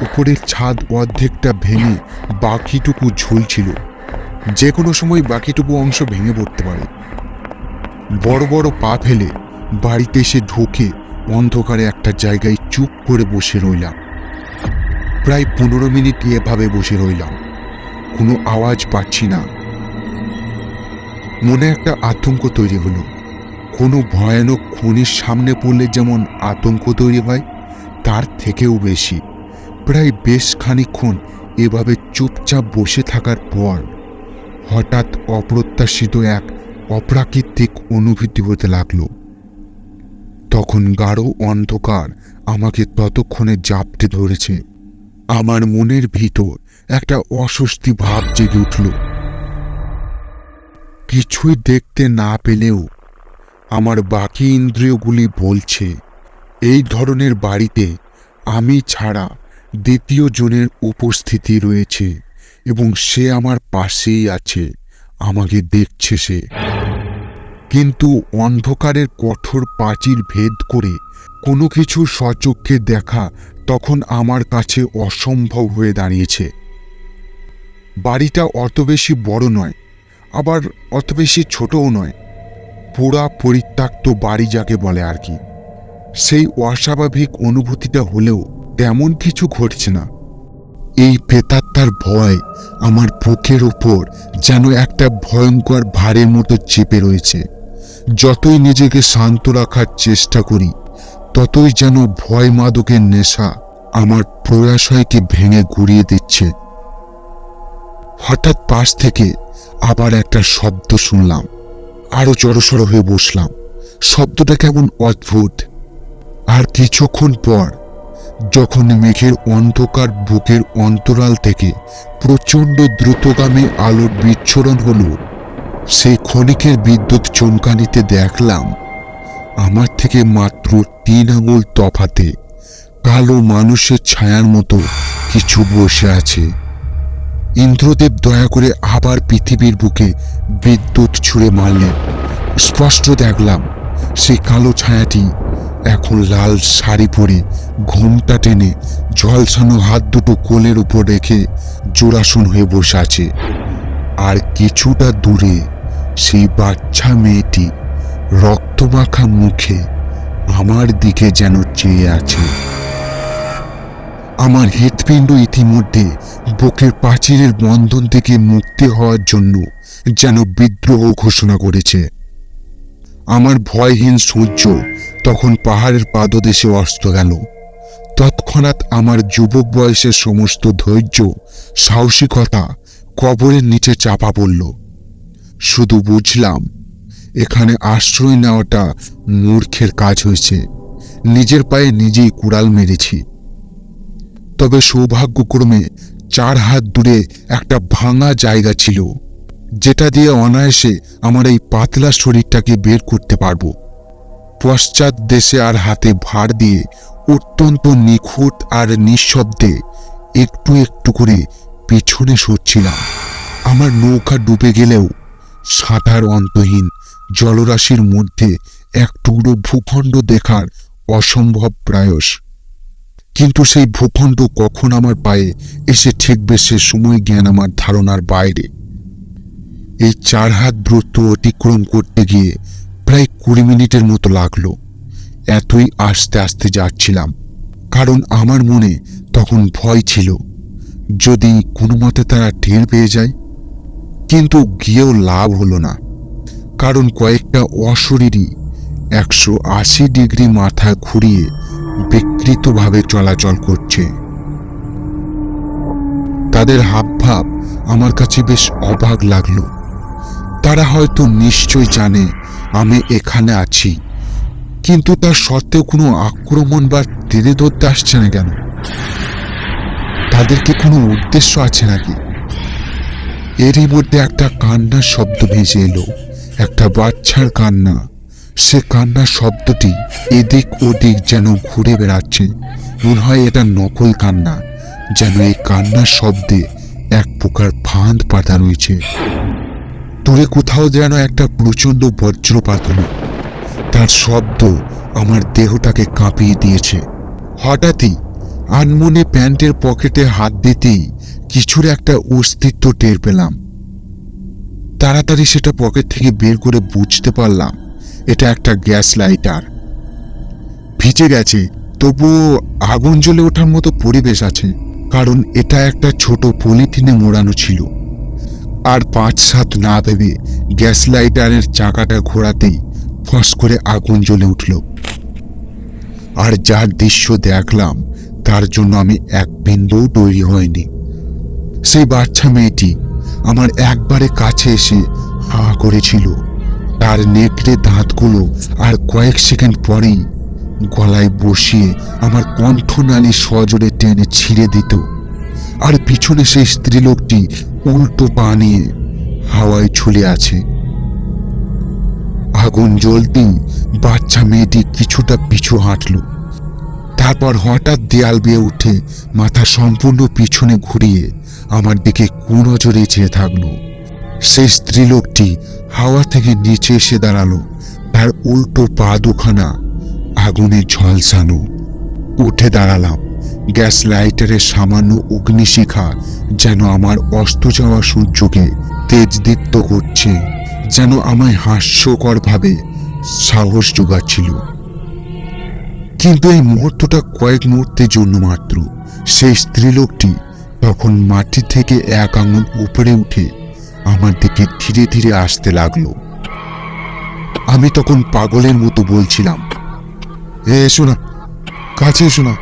উপরের ছাদ অর্ধেকটা ভেঙে বাকিটুকু ঝুলছিল। যে কোনো সময় বাকিটুকু অংশ ভেঙে পড়তে পারে। বড় বড় পা ফেলে বাড়িতে এসে ঢুকে অন্ধকারে একটা জায়গায় চুপ করে বসে রইলাম। প্রায় 15 মিনিট এভাবে বসে রইলাম, কোনো আওয়াজ পাচ্ছি না। মনে একটা আতঙ্ক তৈরি হলো। কোনো ভয়ানক খুনির সামনে পড়লে যেমন আতঙ্ক তৈরি হয়, তার থেকেও বেশি। প্রায় বেশ খানিকক্ষণ এভাবে চুপচাপ বসে থাকার পর হঠাৎ অপ্রত্যাশিত এক অপ্রাকৃতিক অনুভূতি হতে লাগলো। তখন গাঢ় অন্ধকার আমাকে ততক্ষণে জাপটে ধরেছে। আমার মনের ভিতর একটা অস্বস্তি ভাব জেগে উঠল। কিছুই দেখতে না পেলেও আমার বাকি ইন্দ্রিয়গুলি বলছে, এই ধরনের বাড়িতে আমি ছাড়া দ্বিতীয় জনের উপস্থিতি রয়েছে এবং সে আমার পাশেই আছে, আমাকে দেখছে সে। কিন্তু অন্ধকারের কঠোর প্রাচীর ভেদ করে কোনো কিছু স্বচক্ষে দেখা তখন আমার কাছে অসম্ভব হয়ে দাঁড়িয়েছে। বাড়িটা অত বেশি বড় নয়, আবার অত বেশি ছোটও নয়। পুরা পরিত্যক্ত বাড়ি যাকে বলে আর কি। সেই অস্বাভাবিক অনুভূতিটা হলেও তেমন কিছু ঘটছে না। এই প্রেতাত্মার ভয় আমার বুকের ওপর যেন একটা ভয়ঙ্কর ভারের মতো চেপে রয়েছে। যতই নিজেকে শান্ত রাখার চেষ্টা করি, ততই যেন ভয় মাদকের নেশা আমার প্রয়াসয়কে ভেঙে গুড়িয়ে দিচ্ছে। হঠাৎ পাশ থেকে আবার একটা শব্দ শুনলাম। আরো জড়সড় হয়ে বসলাম। শব্দটা কেমন অদ্ভুত। আর কিছুক্ষণ পর যখন মেঘের অন্ধকার বুকের অন্তরাল থেকে প্রচণ্ড দ্রুতগামী আলোর বিচ্ছুরণ হলো, সেই ক্ষণিকের বিদ্যুৎ চমকানিতে দেখলাম আমার থেকে মাত্র 3 আঙুল তফাতে কালো মানুষের ছায়ার মতো কিছু বসে আছে। ইন্দ্রদেব দয়া করে আবার পৃথিবীর বুকে বিদ্যুৎ ছুঁড়ে মারলেন। স্পষ্ট দেখলাম সেই কালো ছায়াটি এখন লাল শাড়ি পরে ঘোমটা টেনে ঝলসানো হাত দুটো কোলের উপর রেখে জোড়াসন হয়ে বসে আছে। আর কিছুটা দূরে সেই বাচ্চা মেয়েটি রক্তমাখা মুখে আমার দিকে যেন চেয়ে আছে। আমার হৃৎপিণ্ড ইতিমধ্যে বুকের প্রাচীরের বন্ধন থেকে মুক্তি হওয়ার জন্য যেন বিদ্রোহ ঘোষণা করেছে। আমার ভয়হীন সূর্য তখন পাহাড়ের পাদদেশে অস্ত গেল। তৎক্ষণাৎ আমার যুবক বয়সের সমস্ত ধৈর্য সাহসিকতা কবরের নিচে চাপা পড়ল। শুধু বুঝলাম এখানে আশ্রয় নেওয়াটা মূর্খের কাজ হয়েছে। নিজের পায়ে নিজেই কুড়াল মেরেছি। তবে সৌভাগ্যক্রমে 4 হাত দূরে একটা ভাঙা জায়গা ছিল, যেটা দিয়ে অনায়াসে আমার এই পাতলা শরীরটাকে বের করতে পারবো। পশ্চাৎ দেশে আর হাতে ভার দিয়ে অত্যন্ত নিখুঁত আর নিঃশব্দে একটু একটু করে পিছনে সরছিলাম। আমার নৌকা ডুবে গেলেও সাঁতার অন্তহীন জলরাশির মধ্যে এক টুকরো ভূখণ্ড দেখার অসম্ভব প্রয়াস। কিন্তু সেই ভূখণ্ড কখন আমার পায়ে এসে ঠেকবে সে সময় জ্ঞান আমার ধারণার বাইরে। এই 4 হাত দূরত্ব অতিক্রম করতে গিয়ে প্রায় 20 মিনিটের মতো লাগলো। এতই আস্তে আস্তে যাচ্ছিলাম কারণ আমার মনে তখন ভয় ছিল যদি কোনো মতে তারা টের পেয়ে যায়। কিন্তু গিয়েও লাভ হলো না, কারণ কয়েকটা অশরীরী 180 ডিগ্রি মাথা ঘুরিয়ে বিকৃতভাবে চলাচল করছে। তাদের হাবভাব আমার কাছে বেশ অবাক লাগলো। তারা হয়তো নিশ্চয় জানে আমি এখানে আছি, কিন্তু তার সত্ত্বেও কোনো আক্রমণ বা টেনে ধরতে আসছে না কেন? তাদের কি কোনো উদ্দেশ্য আছে নাকি? এরই মধ্যে একটা কান্নার শব্দ ভেসে এলো, একটা বাচ্চার কান্না। সে কান্নার শব্দটি এদিক ওদিক যেন ঘুরে বেড়াচ্ছে। মনে হয় এটা নকল কান্না, যেন এই কান্নার শব্দে এক প্রকার ফাঁদ পাতা রয়েছে। দূরে কোথাও যেন একটা প্রচণ্ড বজ্রপাত হলো। তার শব্দ আমার দেহটাকে কাঁপিয়ে দিয়েছে। হঠাৎই আনমনে প্যান্টের পকেটে হাত দিতেই কিছুর একটা অস্তিত্ব টের পেলাম। তাড়াতাড়ি সেটা পকেট থেকে বের করে বুঝতে পারলাম এটা একটা গ্যাস লাইটার। ভিজে গেছে, তবুও আগুন জ্বলে ওঠার মতো পরিবেশ আছে, কারণ এটা একটা ছোট পলিথিনে মোড়ানো ছিল। আর 5-7 না ভেবে গ্যাস লাইটারের চাকাটা ঘোরাতেই ফস করে আগুন জ্বলে উঠল। আর যার দৃশ্য দেখলাম তার জন্য আমি এক বিন্দুও তৈরি হয়নি। সেই বাচ্চা মেয়েটি আমার একবারে কাছে এসে হা করেছিল। তার নেকড়ে দাঁতগুলো আর কয়েক সেকেন্ড পরেই গলায় বসিয়ে আমার কণ্ঠনালী সজোরে টেনে ছিঁড়ে দিত। আর পিছনে সেই স্ত্রীলোকটি উল্টো পা নিয়ে হাওয়ায় ঝুলে আছে। আগুন জ্বলতেই বাচ্চা মেয়েটি কিছুটা পিছু হাঁটল, তারপর হঠাৎ দেয়াল বেয়ে উঠে মাথা সম্পূর্ণ পিছনে ঘুরিয়ে আমার দিকে কুনজরে চেয়ে থাকলো। সেই স্ত্রীলোকটি হাওয়া থেকে নিচে এসে দাঁড়ালো, তার উল্টো পা দুখানা আগুনে ঝলসানো। উঠে দাঁড়ালাম। গ্যাস লাইটারের সামান্য অগ্নিশিখা যেন আমার অস্ত যাওয়া সূর্যকে তেজদীপ্ত করছে, যেন আমায় হাস্যকরভাবে সাহস যোগাচ্ছিল। কিন্তু এই মুহূর্তটা কয়েক মুহূর্তের জন্য মাত্র। সেই স্ত্রীলোকটি তখন মাটি থেকে 1 আঙুল উপরে উঠে আমার দিকে ধীরে ধীরে আসতে লাগলো। আমি তখন পাগলের মতো বলছিলাম, এসো না, কাছে এসো না,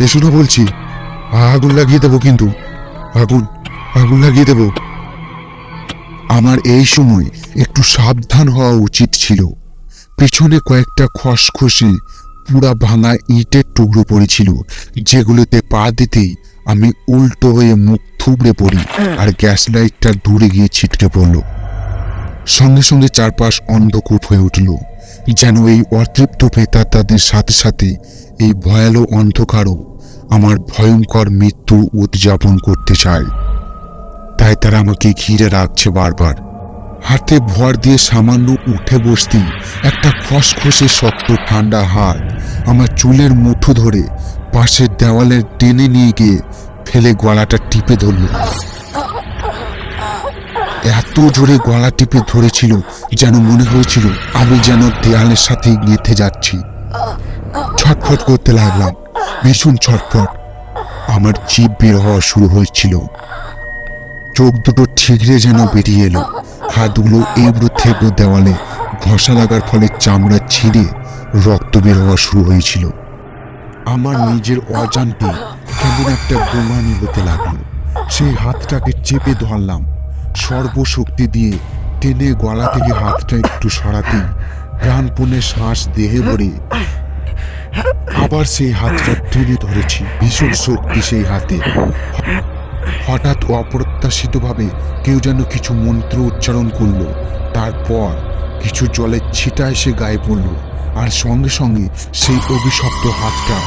এসো না বলছি, আগুন লাগিয়ে দেবো, কিন্তু আগুন লাগিয়ে দেবো। আমার এই সময় একটু সাবধান হওয়া উচিত ছিল। পিছনে কয়েকটা খসখসে পুরা ভাঙা ইটের টুকরো পড়েছিল, যেগুলোতে পা দিতেই আমি উল্টো হয়ে মুখ থুবড়ে পড়ি আর গ্যাস লাইটটা দূরে গিয়ে ছিটকে পড়ল। সঙ্গে সঙ্গে চারপাশ অন্ধকূপ হয়ে উঠল, যেন এই অতৃপ্ত প্রেতাত্মাদের সাথে সাথে এই ভয়ালো অন্ধকারও আমার ভয়ঙ্কর মৃত্যু উদযাপন করতে চায়। তাই তারা আমাকে ঘিরে রাখছে বারবার। হাতে ভর দিয়ে সামান্য উঠে বসতেই একটা খসখসে শক্ত ঠান্ডা হাত আমার চুলের মুঠো ধরে পাশের দেওয়ালে টেনে নিয়ে গিয়ে ফেলে গলাটা টিপে ধরল। এত জোরে গলা টিপে ধরেছিল যেন মনে হয়েছিল আমি যেন দেয়ালের সাথে গেঁথে যাচ্ছি। ছটফট করতে লাগলাম, ভীষণ ছটফট। আমার জিভ বের হওয়া শুরু হয়েছিল, চোখ দুটো ঠিকরে যেন বেরিয়ে এলো। হাতগুলো এবড়ো থেবড়ো দেওয়ালে ঘষা লাগার ফলে চামড়া ছিঁড়ে রক্ত বের হওয়া শুরু হয়েছিল। আমার নিজের অজান্তে কেমন একটা গোঙানি হতে লাগলো। সেই হাতটাকে চেপে ধরলাম, সর্বশক্তি দিয়ে টেনে গলা থেকে হাতটা একটু সরাতেই প্রাণপণে শ্বাস দেহে ভরে আবার সেই হাতটা টেনে ধরেছি, ভীষণ শক্তি সেই হাতে। হঠাৎ অপ্রত্যাশিতভাবে কেউ যেন কিছু মন্ত্র উচ্চারণ করলো, তারপর কিছু জলের ছিটা এসে গায়ে পড়ল, আর সঙ্গে সঙ্গে সেই অভিশপ্ত হাতটা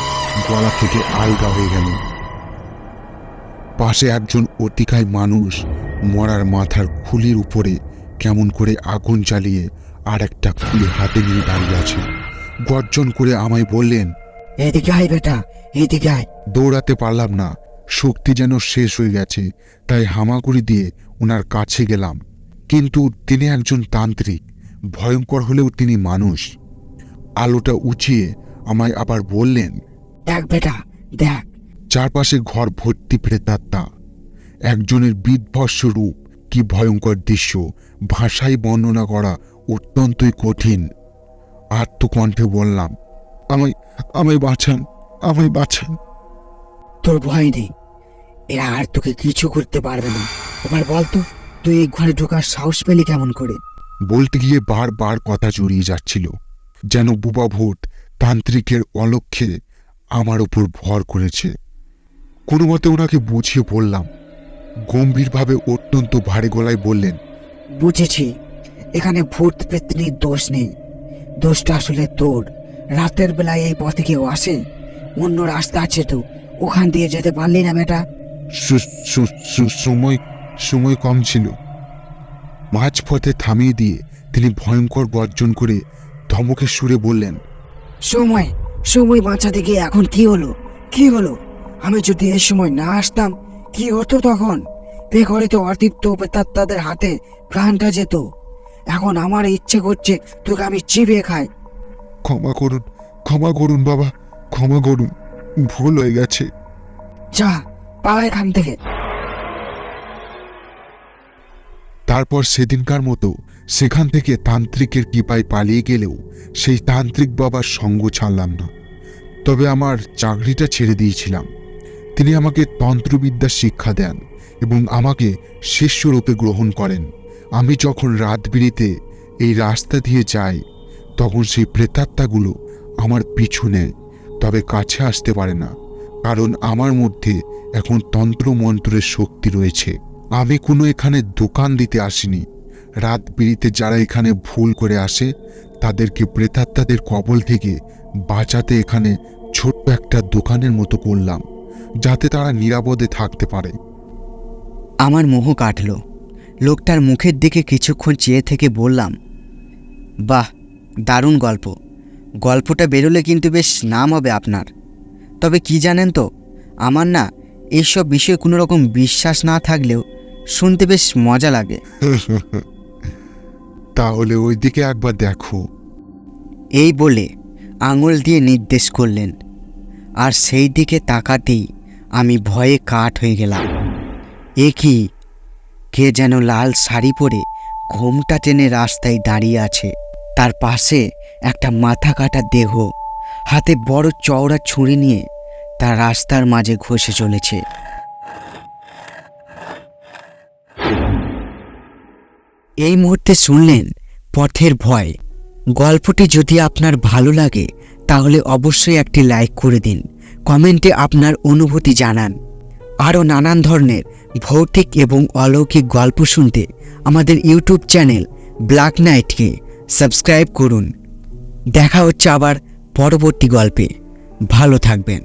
গলা থেকে আলগা হয়ে গেল। পাশে একজন অতিকায় মানুষ মরার মাথার খুলির উপরে কেমন করে আগুন জ্বালিয়ে আর একটা খুলি হাতে নিয়ে দাঁড়িয়ে আছে। গর্জন করে আমায় বললেন, এদিকে আয় বেটা, এদিকে আয়। দৌড়াতে পারলাম না, শক্তি যেন শেষ হয়ে গেছে, তাই হামাগুড়ি দিয়ে ওনার কাছে গেলাম। কিন্তু তিনি একজন তান্ত্রিক, ভয়ঙ্কর হলেও তিনি মানুষ। আলোটা উঁচিয়ে আমায় আবার বললেন, দেখ বেটা দেখ। চারপাশে ঘর ভর্তি প্রেতাত্মা। একজনের বিধ্বস্ত রূপ, কি ভয়ঙ্কর দৃশ্য, ভাষায় বর্ণনা করা অত্যন্তই কঠিন। আত্মকণ্ঠে বললাম, আমায় বাঁচান, আমায় বাঁচান। তোর ভয় নেই, এরা আর তোকে কিছু করতে পারবে না। এবার বলতো, তুই এই ঘরে ঢোকার সাহস পেলি কেমন করে? বলতে গিয়ে বারবার কথা জড়িয়ে যাচ্ছিল, যেন বুবা ভূত তান্ত্রিকের অলক্ষ্যে আমার উপর ভর করেছে। কোনো মতে ওনাকে বুঝিয়ে বললাম। গম্ভীরভাবে অত্যন্ত ভারী গলায় বললেন, বুঝেছি, এখানে ভূত পেতনির দোষ নেই, দোষটা আসলে তোর। রাতের বেলায় এই পথে কেউ আসে? অন্য রাস্তা আছে তো, ওখান দিয়ে যেতে পারলি না বেটা? সময় কম ছিল। মাঝপথে থামিয়ে দিয়ে তিনি ভয়ঙ্কর গর্জন করে ধমকের সুরে বললেন, সময় বাঁচাতে গিয়ে এখন কি হলো? কি হলো? আমি যদি এই সময় না আসতাম কি হতো তখন? বেঘরে তো অতৃপ্ত প্রেতাত্মাদের হাতে প্রাণটা যেত। এখন আমার ইচ্ছে করছে তোকে আমি চিবিয়ে খাই। ক্ষমা করুন বাবা, ক্ষমা করুন, ভুল হয়ে গেছে। যা, পালা এখান থেকে। তারপর সেদিনকার মতো সেখান থেকে তান্ত্রিকের কৃপায় পালিয়ে গেলেও সেই তান্ত্রিক বাবার সঙ্গ ছাড়লাম না। তবে আমার চাকরিটা ছেড়ে দিয়েছিলাম। তিনি আমাকে তন্ত্রবিদ্যা শিক্ষা দেন এবং আমাকে শিষ্যরূপে গ্রহণ করেন। আমি যখন রাত বিরেতে এই রাস্তা দিয়ে যাই, তখন সেই প্রেতাত্মাগুলো আমার পিছু নেয়, তবে কাছে আসতে পারে না, কারণ আমার মধ্যে এখন তন্ত্রমন্ত্রের শক্তি রয়েছে। আমি কোনো এখানে দোকান দিতে আসিনি। রাত বিরেতে যারা এখানে ভুল করে আসে, তাদেরকে প্রেতাত্মাদের কবল থেকে বাঁচাতে এখানে ছোট্ট একটা দোকানের মতো করলাম, যাতে তারা নিরাপদে থাকতে পারে। আমার মোহ কাটল। লোকটার মুখের দিকে কিছুক্ষণ চেয়ে থেকে বললাম, বাহ, দারুণ গল্প। গল্পটা বেরোলে কিন্তু বেশ নাম হবে আপনার। তবে কি জানেন তো, আমার না এইসব বিষয়ে কোনো রকম বিশ্বাস না থাকলেও শুনতে বেশ মজা লাগে। তাহলে ওই দিকে একবার দেখো। এই বলে আঙুল দিয়ে নির্দেশ করলেন, আর সেই দিকে তাকাতেই আমি ভয়ে কাঠ হয়ে গেলাম। এ কি, কে যেন লাল শাড়ি পরে ঘোমটা টেনে রাস্তায় দাঁড়িয়ে আছে। তার পাশে একটা মাথা কাটা দেহ, হাতে বড় চওড়া ছুরি নিয়ে তার রাস্তার মাঝে ঘষে চলেছে। এই মুহূর্তে শুনলেন পথের ভয়। গল্পটি যদি আপনার ভালো লাগে তাহলে অবশ্যই একটি লাইক করে দিন, কমেন্টে আপনার অনুভূতি জানান। আরও নানান ধরনের ভৌতিক এবং অলৌকিক গল্প শুনতে আমাদের ইউটিউব চ্যানেল ব্ল্যাক নাইটকে সাবস্ক্রাইব করুন। দেখা হচ্ছে আবার পরবর্তী গল্পে। ভালো থাকবেন।